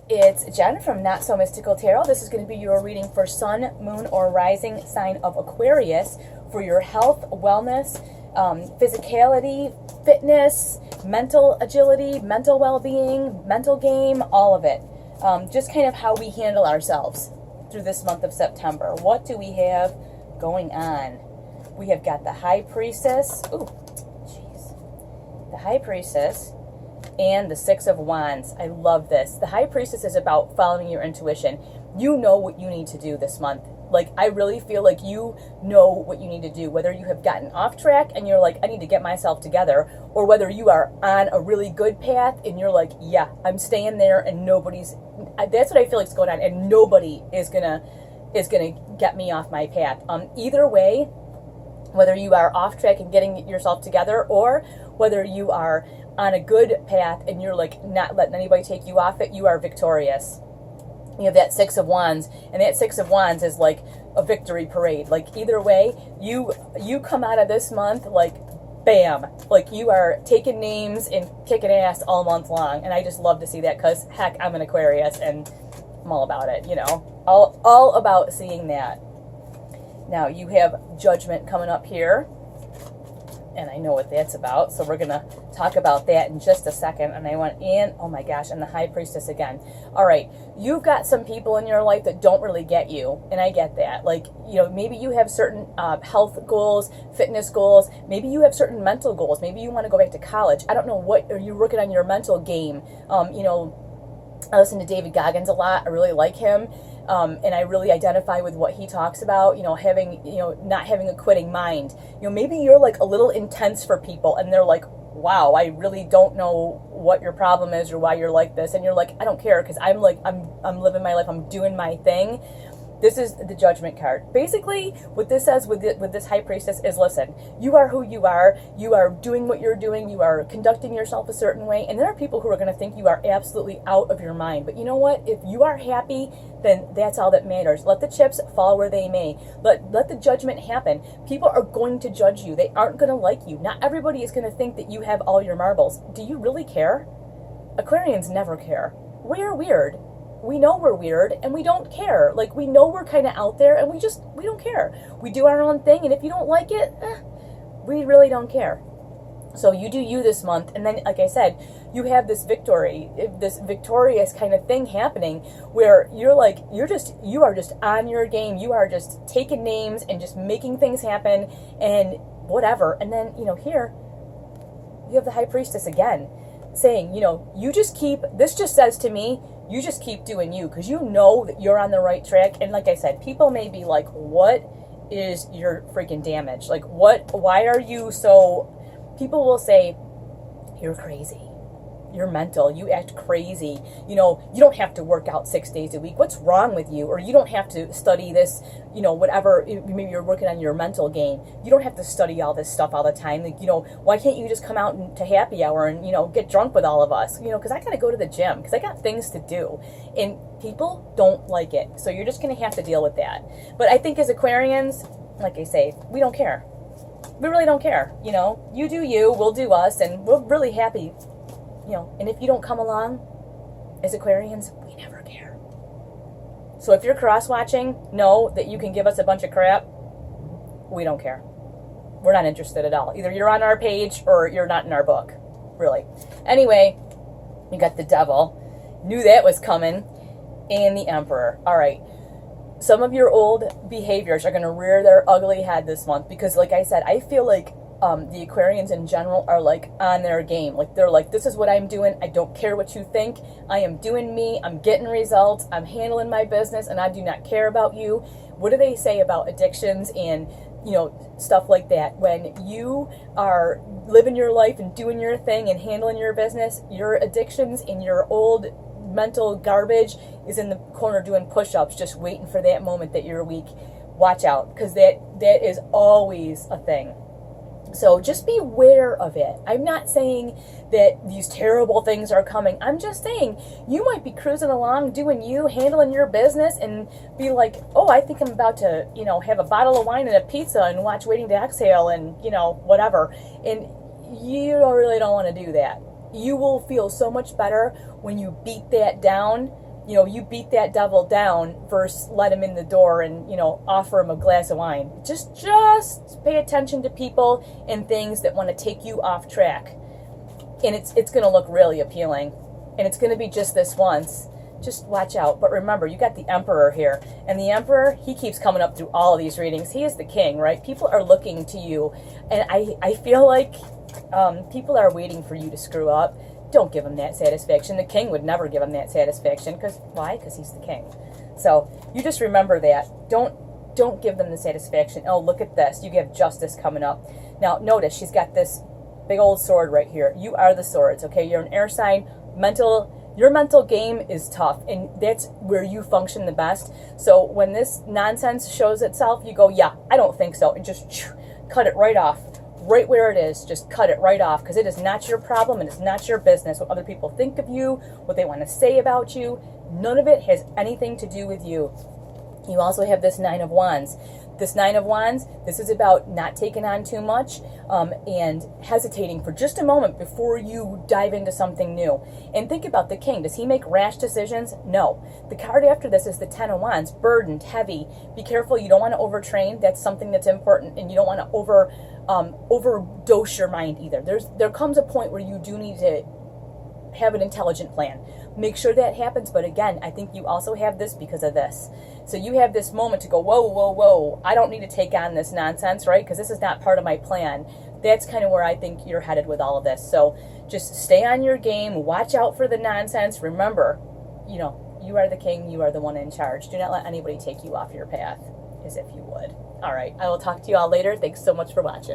It's Jen from Not So Mystical Tarot. This is going to be your reading for Sun, Moon, or Rising sign of Aquarius for your health, wellness, physicality, fitness, mental agility, mental well-being, mental game, all of it. Just kind of how we handle ourselves through this month of September. What do we have going on? We have got the High Priestess. Ooh, jeez. The High Priestess and the Six of Wands. I love this. The High Priestess is about following your intuition. You know what you need to do this month. Like, I really feel like you know what you need to do, whether you have gotten off track and you're like, I need to get myself together, or whether you are on a really good path and you're like, yeah, I'm staying there and that's what I feel like is going on, and nobody is gonna get me off my path. Either way, whether you are off track and getting yourself together, or whether you are on a good path and you're like not letting anybody take you off it, you are victorious. You have that Six of Wands, and that Six of Wands is like a victory parade. Like, either way, you come out of this month like bam, like you are taking names and kicking ass all month long. And I just love to see that, because heck, I'm an Aquarius and I'm all about it, you know, all about seeing that. Now you have Judgment coming up here, and I know what that's about, so we're gonna talk about that in just a second. And I went in, oh my gosh, and the High Priestess again. All right, you've got some people in your life that don't really get you, and I get that. Like, you know, maybe you have certain health goals, fitness goals, maybe you have certain mental goals, maybe you want to go back to college. I don't know what, are you working on your mental game? You know, I listen to David Goggins a lot. I really like him. And I really identify with what he talks about, you know, not having a quitting mind. You know, maybe you're like a little intense for people and they're like, wow, I really don't know what your problem is or why you're like this. And you're like, I don't care, because I'm living my life, I'm doing my thing. This is the Judgment card. Basically, what this says with this High Priestess is, listen, you are who you are doing what you're doing, you are conducting yourself a certain way, and there are people who are going to think you are absolutely out of your mind. But you know what? If you are happy, then that's all that matters. Let the chips fall where they may. Let the judgment happen. People are going to judge you. They aren't going to like you. Not everybody is going to think that you have all your marbles. Do you really care? Aquarians never care. We're weird. We know we're weird, and we don't care. Like, we know we're kind of out there, and we don't care. We do our own thing, and if you don't like it, we really don't care. So you do you this month, and then, like I said, you have this victorious kind of thing happening where you are just on your game. You are just taking names and just making things happen and whatever. And then, you know, here you have the High Priestess again saying, you know, this just says to me, you just keep doing you, because you know that you're on the right track. And like I said, people may be like, what is your freaking damage? Like, why are you so... People will say, you're crazy. You're mental. You act crazy. You know, you don't have to work out 6 days a week. What's wrong with you? Or you don't have to study this, you know, whatever. Maybe you're working on your mental game. You don't have to study all this stuff all the time. Like, you know, why can't you just come out to happy hour and, you know, get drunk with all of us? You know, because I got to go to the gym, because I got things to do. And people don't like it. So you're just going to have to deal with that. But I think as Aquarians, like I say, we don't care. We really don't care. You know, you do you, we'll do us, and we're really happy. You know, and if you don't come along, as Aquarians, we never care. So if you're cross-watching, know that you can give us a bunch of crap. We don't care. We're not interested at all. Either you're on our page or you're not in our book. Really. Anyway, you got the Devil. Knew that was coming. And the Emperor. All right. Some of your old behaviors are going to rear their ugly head this month, because, like I said, I feel like the Aquarians in general are like on their game. Like, they're like, this is what I'm doing. I don't care what you think. I am doing me. I'm getting results. I'm handling my business, and I do not care about you. What do they say about addictions and, you know, stuff like that? When you are living your life and doing your thing and handling your business, your addictions and your old mental garbage is in the corner doing push-ups, just waiting for that moment that you're weak. Watch out, because that is always a thing. So just be aware of it. I'm not saying that these terrible things are coming. I'm just saying you might be cruising along, doing you, handling your business, and be like, oh, I think I'm about to, you know, have a bottle of wine and a pizza and watch Waiting to Exhale and, you know, whatever. And you really don't want to do that. You will feel so much better when you beat that down you beat that devil down versus let him in the door and, offer him a glass of wine. Just pay attention to people and things that want to take you off track. And it's going to look really appealing. And it's going to be just this once. Just watch out. But remember, you got the Emperor here. And the Emperor, he keeps coming up through all of these readings. He is the king, right? People are looking to you. And I feel like people are waiting for you to screw up. Don't give him that satisfaction. The king would never give him that satisfaction. Why? Because he's the king. So you just remember that. Don't give them the satisfaction. Oh, look at this. You have justice coming up. Now, notice she's got this big old sword right here. You are the swords, okay? You're an air sign. Your mental game is tough, and that's where you function the best. So when this nonsense shows itself, you go, yeah, I don't think so, and just cut it right off. Right where it is, just cut it right off, because it is not your problem and it's not your business what other people think of you, what they want to say about you. None of it has anything to do with you. You also have this Nine of Wands. This Nine of Wands, this is about not taking on too much and hesitating for just a moment before you dive into something new. And think about the king. Does he make rash decisions? No. The card after this is the Ten of Wands, burdened, heavy. Be careful. You don't want to overtrain. That's something that's important. And you don't want to overdose your mind either. There comes a point where you do need to have an intelligent plan. Make sure that happens. But again, I think you also have this because of this. So you have this moment to go, whoa, whoa, whoa. I don't need to take on this nonsense, right? Because this is not part of my plan. That's kind of where I think you're headed with all of this. So just stay on your game. Watch out for the nonsense. Remember, you are the king. You are the one in charge. Do not let anybody take you off your path, as if you would. All right. I will talk to you all later. Thanks so much for watching.